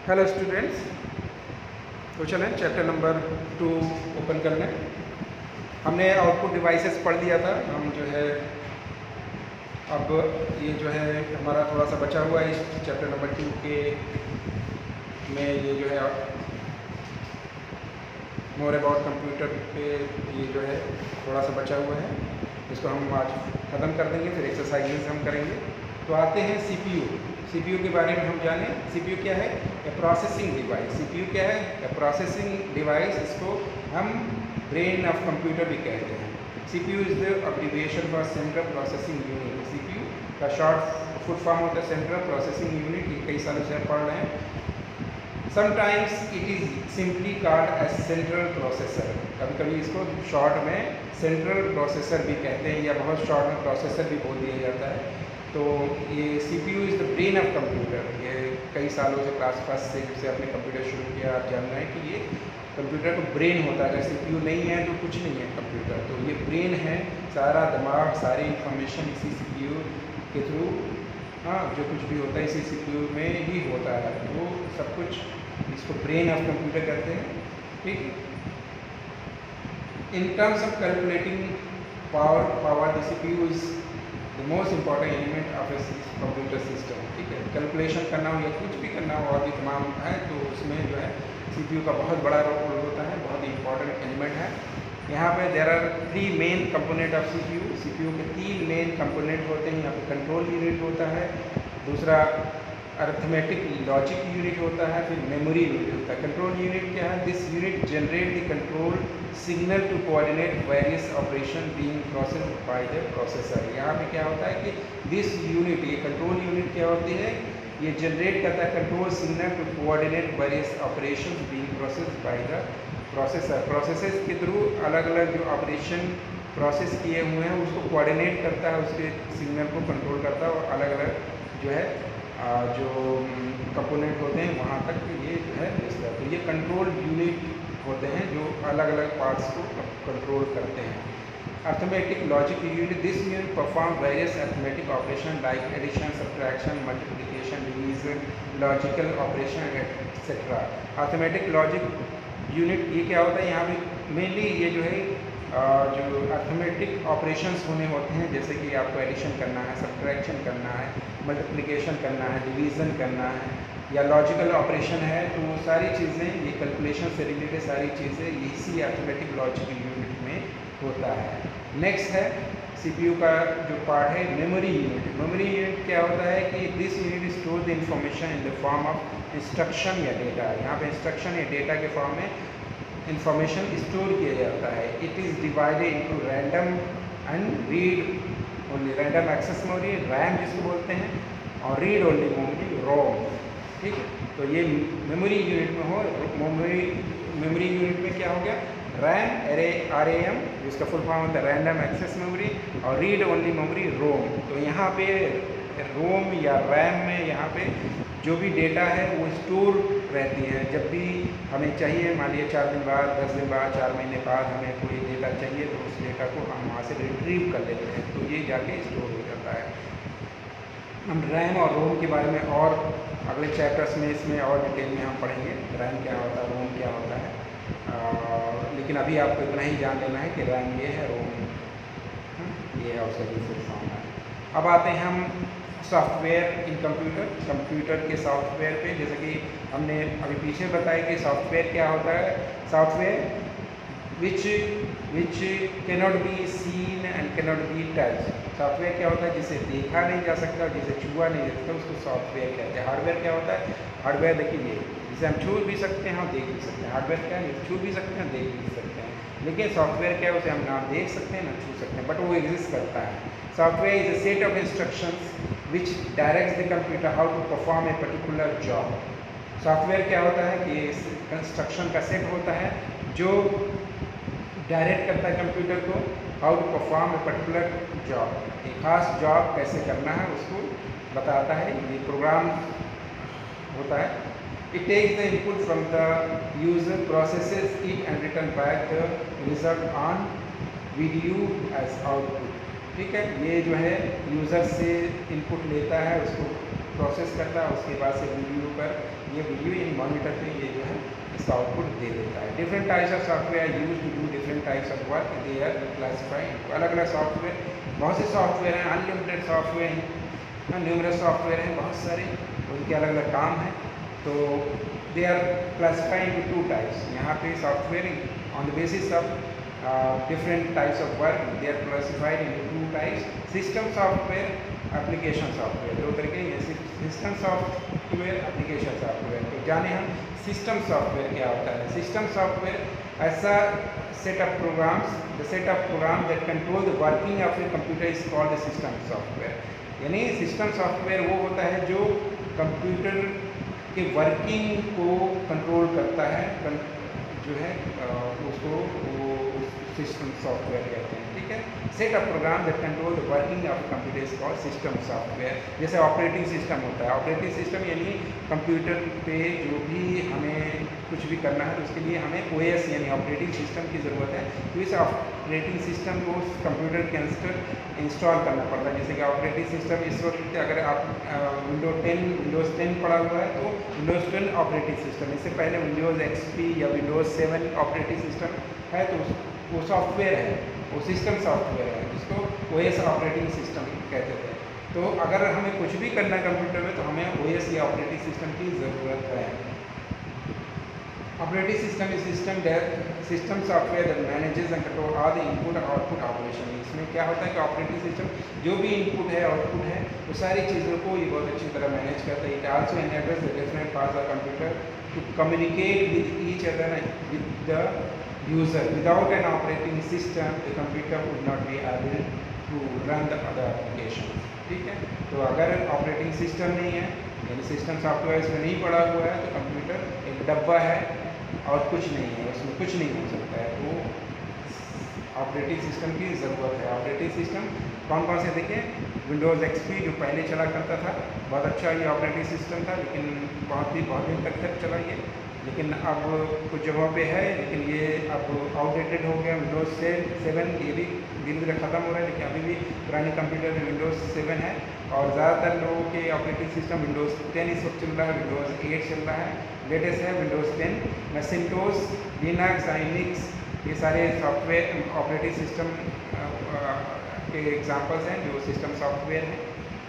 Hello students, तो चलें chapter number 2 open कर लें। हमने आउटपुट डिवाइसेस पढ़ लिया था। हम जो है अब ये जो है हमारा थोड़ा सा बचा हुआ है इस चैप्टर नंबर 2 के में, ये जो है मोर अबाउट कंप्यूटर पे ये जो है थोड़ा सा बचा हुआ है, इसको हम आज ख़त्म कर देंगे, फिर एक्सरसाइजेस हम करेंगे। तो आते हैं सीपीयू के बारे में हम जानें। सीपीयू क्या है? ए प्रोसेसिंग डिवाइस। सीपीयू क्या है? ए प्रोसेसिंग डिवाइस। इसको हम ब्रेन ऑफ कंप्यूटर भी कहते हैं। CPU is the abbreviation for central processing unit. CPU का शॉर्ट फुट फॉर्म होता है सेंट्रल प्रोसेसिंग यूनिट। ये कई सालों से हम पढ़ रहे हैं। Sometimes it is simply called as central processor. कभी कभी इसको शॉर्ट में सेंट्रल प्रोसेसर भी कहते हैं, या बहुत शॉर्ट में प्रोसेसर भी बोल दिया जाता है। तो ये CPU is the brain of computer. ये कई सालों से क्लास फर्स्ट से जब से आपने कंप्यूटर शुरू किया, आप जान रहे हैं कि ये कंप्यूटर को ब्रेन होता है। अगर सीपीयू नहीं है तो कुछ नहीं है कंप्यूटर। तो ये ब्रेन है, सारा दिमाग, सारी इंफॉर्मेशन इसी सीपीयू के थ्रू, हाँ, जो कुछ भी होता है इसी सीपीयू में ही होता है। वो सब कुछ इसको ब्रेन ऑफ कंप्यूटर कहते हैं। ठीक, in terms of calculating power the CPU is the most important element of a computer system. ठीक है, कैलकुलेशन करना हो या कुछ भी करना हो और भी तमाम है, तो उसमें जो है सीपीयू का बहुत बड़ा रोल होता है, बहुत ही इंपॉर्टेंट एलिमेंट है। यहाँ पे there are 3 main component of CPU. CPU के 3 मेन कंपोनेंट होते हैं। यहाँ पे कंट्रोल यूनिट होता है, दूसरा अर्थमेटिक लॉजिक यूनिट होता है, फिर मेमोरी यूनिट होता है। कंट्रोल यूनिट क्या है? This unit generate the control signal to coordinate various operation being processed by the processor. यहाँ पे क्या होता है कि दिस यूनिट, ये कंट्रोल यूनिट क्या होती है? ये जनरेट करता है control signal to coordinate various operation being processed by the processor. Processor के थ्रू अलग अलग जो ऑपरेशन प्रोसेस किए हुए हैं उसको कोऑर्डिनेट करता है, उसके सिग्नल को कंट्रोल करता है, और अलग अलग जो है जो कंपोनेंट होते हैं वहाँ तक ये जो है भेजता है। तो ये कंट्रोल यूनिट होते हैं जो अलग अलग पार्ट्स को कंट्रोल करते हैं। Arithmetic logic unit, this unit perform various arithmetic operation like addition, subtraction, multiplication, division, logical operation etcetera. Arithmetic logic unit ये क्या होता है? यहाँ पे मेनली ये जो है जो अर्थमेटिक ऑपरेशंस होने होते हैं, जैसे कि आपको एडिशन करना है, सब्ट्रैक्शन करना है, मल्टीप्लिकेशन करना है, डिवीज़न करना है, या लॉजिकल ऑपरेशन है, तो वो सारी चीज़ें, ये कैलकुलेशन से रिलेटेड सारी चीज़ें इसी अर्थमेटिक लॉजिक यूनिट में होता है। नेक्स्ट है सीपीयू का जो पार्ट है मेमोरी यूनिट। मेमोरी यूनिट क्या होता है कि this unit store the information in the form of instruction या डेटा। यहाँ पे इंस्ट्रक्शन या डेटा के फॉर्म में इंफॉर्मेशन स्टोर किया जाता है। It is divided into random and read only, random access memory RAM जिसको बोलते हैं, और रीड ओनली मेमोरी रोम। ठीक है, तो ये मेमोरी यूनिट में हो। मेमोरी यूनिट में क्या हो गया? रैम RAM, जिसका फुल फॉर्म होता है रैंडम एक्सेस मेमोरी, और रीड ओनली मेमोरी रोम। तो यहाँ पे रोम या रैम में यहाँ पे जो भी डेटा है वो स्टोर रहती है। जब भी हमें चाहिए, मान लीजिए 4 दिन बाद, 10 दिन बाद, 4 महीने बाद हमें कोई डेटा चाहिए, तो उस डेटा को हम वहाँ से रिट्रीव कर लेते हैं, तो ये जाके स्टोर हो जाता है। हम रैम और रोम के बारे में और अगले चैप्टर्स में इसमें और डिटेल में हम पढ़ेंगे, रैम क्या होता है, रोम क्या होता है। लेकिन अभी आपको इतना ही जान लेना है कि रैम ये है, रोम ये है, उसका दूसरा फॉर्म है। अब आते हैं हम सॉफ्टवेयर इन कंप्यूटर के सॉफ्टवेयर पे। जैसे कि हमने अभी पीछे बताया कि सॉफ्टवेयर क्या होता है? Software which cannot be seen and cannot be touch. Software क्या होता है? जिसे देखा नहीं जा सकता, जिसे छुआ नहीं जा सकता, उसको सॉफ्टवेयर कहते हैं। हार्डवेयर क्या होता है? हार्डवेयर देखिए, जिसे हम छू भी सकते हैं और देख भी सकते हैं। हार्डवेयर क्या है? छू भी सकते हैं, देख भी सकते हैं। लेकिन सॉफ्टवेयर क्या है? उसे हम ना देख सकते हैं ना छू सकते हैं, बट वो एग्जिस्ट करता है। Software is a set of instructions which directs the computer how to perform a particular job. Software क्या होता है कि कंस्ट्रक्शन का सेट होता है जो डायरेक्ट करता है कंप्यूटर को how to perform a particular job. एक खास जॉब कैसे करना है उसको बताता है, ये प्रोग्राम होता है। It takes the input from the user, processes it and return back the result on video as output. ठीक है, ये जो है यूज़र से इनपुट लेता है, उसको प्रोसेस करता है, उसके बाद से वीडियो पर ये वीडियो इन मॉनिटर पे ये जो है इसका आउटपुट दे देता है। Different types of software use to do different types of work, they are classified. अलग अलग सॉफ्टवेयर, बहुत से सॉफ्टवेयर हैं, अनलिमिटेड सॉफ्टवेयर हैं, न्यूमरस सॉफ्टवेयर हैं, बहुत सारे, उनके अलग अलग काम हैं। तो they are classified two types. यहाँ पे software on the basis of different types of work, they are classified into two types: system software, application software। दो तरीके हैं, सिस्टम सॉफ्टवेयर, एप्लीकेशन सॉफ्टवेयर। तो जाने हम सिस्टम सॉफ्टवेयर क्या होता है। सिस्टम सॉफ्टवेयर ऐसा set of programs, the set of program that control the working of a computer is called the system software. यानी सिस्टम सॉफ्टवेयर वो होता है जो कंप्यूटर के वर्किंग को कंट्रोल करता है, जो है उसको वो सिस्टम सॉफ्टवेयर कहते हैं, ठीक है। Set of program that control the working of computer is called system software. जैसे ऑपरेटिंग सिस्टम होता है, ऑपरेटिंग सिस्टम यानी कंप्यूटर पे जो भी हमें कुछ भी करना है तो उसके लिए हमें OS यानी ऑपरेटिंग सिस्टम की ज़रूरत है। तो इस ऑपरेटिंग सिस्टम को कंप्यूटर के अंदर इंस्टॉल करना पड़ता है। जैसे कि ऑपरेटिंग सिस्टम इस वक्त अगर आप विंडोज़ 10 पड़ा हुआ है तो विंडोज़ 10 ऑपरेटिंग सिस्टम, इससे पहले विंडोज़ XP या विंडोज़ 7 ऑपरेटिंग सिस्टम है तो वो सॉफ्टवेयर है, वो सिस्टम सॉफ्टवेयर है जिसको OS ऑपरेटिंग सिस्टम कहते थे। तो अगर हमें कुछ भी करना है कंप्यूटर में तो हमें OS या ऑपरेटिंग सिस्टम की ज़रूरत है। Operating system is system software that manages and control all the input और आउटपुट ऑपरेशन। इसमें क्या होता है कि ऑपरेटिंग सिस्टम जो भी इनपुट है आउटपुट है वो सारी चीज़ों को ये बहुत अच्छी तरह मैनेज करता है। It also enables the different parts of computer to communicate with each other with the user. Without an operating system the computer would not be able to run the other application, ठीक है। तो अगर operating system नहीं है यानी system software इसमें नहीं पड़ा हुआ है तो कंप्यूटर एक डब्बा है और कुछ नहीं है, उसमें कुछ नहीं हो सकता है। तो ऑपरेटिंग सिस्टम की ज़रूरत है। ऑपरेटिंग सिस्टम कौन कौन से देखें, विंडोज़ XP जो पहले चला करता था, बहुत अच्छा ये ऑपरेटिंग सिस्टम था, लेकिन बहुत दिन तक चला ये, लेकिन अब कुछ जगहों पे है लेकिन ये अब आउटडेटेड हो गया। विंडोज़ 7 ये भी धीरे धीरे ख़त्म हो रहा है, लेकिन अभी भी पुराने कंप्यूटर में विंडोज़ 7 है। और ज़्यादातर लोगों के ऑपरेटिंग सिस्टम विंडोज़ 10 इस वक्त चल रहा है, विंडोज़ 8 चल रहा है, लेटेस्ट है विंडोज़ 10। मैसिंटोस, लिनक्स, आइनिक्स ये सारे सॉफ्टवेयर ऑपरेटिंग सिस्टम के एग्जांपल्स हैं जो सिस्टम सॉफ्टवेयर हैं,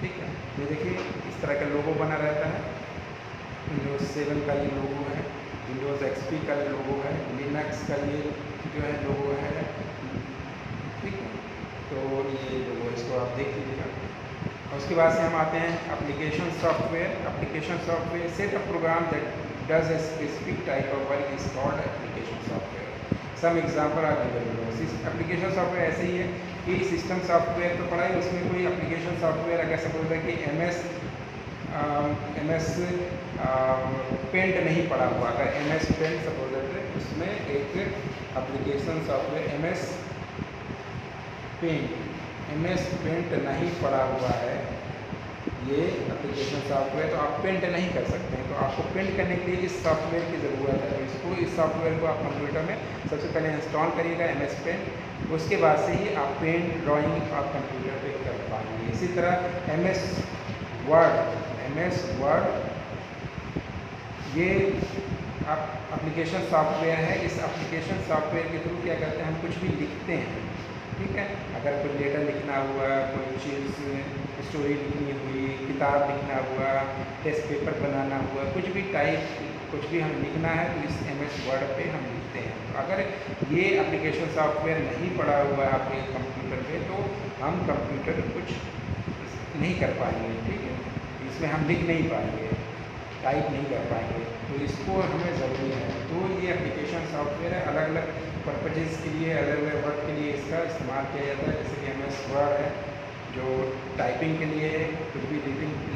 ठीक है। ये देखिए इस तरह का लोगो बना रहता है, विंडोज़ 7 का ये लोगो है, विंडोज़ XP का लोगो है, लिनक्स का ये जो है लोगो है, ठीक है। तो ये लोगो इसको आप देख लीजिएगा। और उसके बाद से हम आते हैं application software. Application software set of program that does a specific type of work is called application software. Some example are given below. Application software ऐसे ही है कि सिस्टम सॉफ्टवेयर तो पढ़ा है, उसमें कोई एप्लीकेशन सॉफ्टवेयर अगर सपोज है कि MS पेंट नहीं पड़ा हुआ, अगर MS पेंट सपोज है उसमें एक एप्लीकेशन सॉफ्टवेयर MS पेंट नहीं पड़ा हुआ है ये एप्लीकेशन सॉफ्टवेयर, तो आप पेंट नहीं कर सकते हैं। तो आपको पेंट करने के लिए इस सॉफ्टवेयर की ज़रूरत है। तो इस सॉफ्टवेयर को आप कंप्यूटर में सबसे पहले इंस्टॉल करिएगा MS पेंट, उसके बाद से ही आप पेंट ड्राइंग आप कंप्यूटर पे कर पाएंगे। इसी तरह MS वर्ड ये एप्लीकेशन सॉफ्टवेयर है। इस एप्लीकेशन सॉफ्टवेयर के थ्रू क्या करते हैं, हम कुछ भी लिखते हैं, ठीक है। अगर कोई लेटर लिखना हुआ, कोई चीज़ स्टोरी लिखनी हुई, किताब लिखना हुआ, टेस्ट पेपर बनाना हुआ, कुछ भी हमें लिखना है तो इस MS वर्ड पे हम लिखते हैं। तो अगर ये एप्लीकेशन सॉफ्टवेयर नहीं पड़ा हुआ है आपके कंप्यूटर पे तो हम कंप्यूटर कुछ नहीं कर पाएंगे, ठीक है। इसमें हम लिख नहीं पाएंगे, टाइप नहीं कर पाएंगे, तो इसको हमें ज़रूरी है। तो ये एप्लीकेशन सॉफ्टवेयर है, अलग अलग पर्पजेज़ के लिए, अलग अलग वर्क के लिए इसका इस्तेमाल किया जाता है। जैसे कि MS वर्ड है जो टाइपिंग के लिए, कुछ भी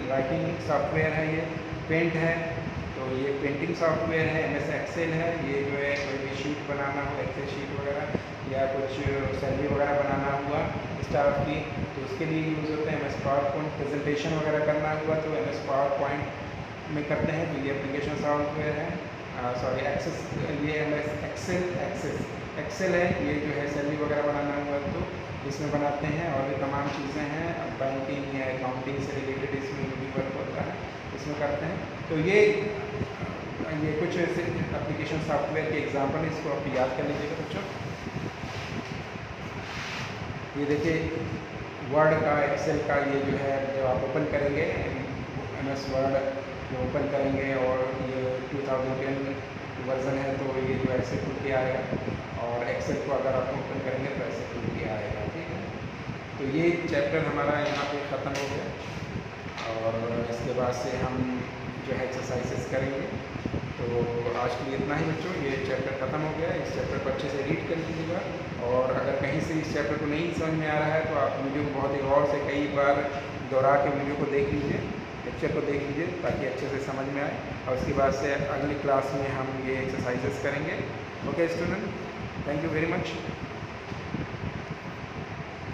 राइटिंग सॉफ्टवेयर है, ये पेंट है तो ये पेंटिंग सॉफ्टवेयर है, MS एक्सेल है, ये जो है कोई भी शीट बनाना हो, एक्सेल शीट वगैरह या कुछ सैलरी वगैरह बनाना हुआ स्टाफ की तो उसके लिए यूज़ होता है। MS पावरपॉइंट प्रेजेंटेशन वगैरह करना हुआ तो MS पावरपॉइंट में करते हैं, तो ये एप्लीकेशन सॉफ्टवेयर है। ये MS एक्सेल है, ये जो है सैलरी वगैरह बनाना हुआ तो इसमें बनाते हैं, और भी तमाम चीज़ें हैं, बैंकिंग या अकाउंटिंग से रिलेटेड इसमें जो भी वर्क होता है इसमें करते हैं। तो ये कुछ ऐसे एप्लीकेशन सॉफ्टवेयर के एग्जांपल है, इसको आप याद कर लीजिएगा बच्चों। ये देखिए वर्ड का, एक्सेल का, ये जो है जब आप ओपन करेंगे MS वर्ड जो ओपन करेंगे, और ये 2010 वर्ज़न है तो ये जो ऐसे खुल के आएगा, और एक्सेल को अगर आप ओपन करेंगे तो ऐसे खुल के आएगा, ठीक है। तो ये चैप्टर हमारा यहाँ पे ख़त्म हो गया, और इसके बाद से हम जो है एक्सरसाइजेस करेंगे। तो आज के लिए इतना ही बच्चों, ये चैप्टर ख़त्म हो गया। इस चैप्टर को अच्छे से रीड कर लीजिएगा, और अगर कहीं से इस चैप्टर को नहीं समझ में आ रहा है तो आप वीडियो को बहुत ही गौर से कई बार दोहरा के वीडियो को देख लीजिए, लेक्चर को देख लीजिए, ताकि अच्छे से समझ में आए। और उसके बाद से अगली क्लास में हम ये एक्सरसाइजेस करेंगे। Okay student, thank you very much.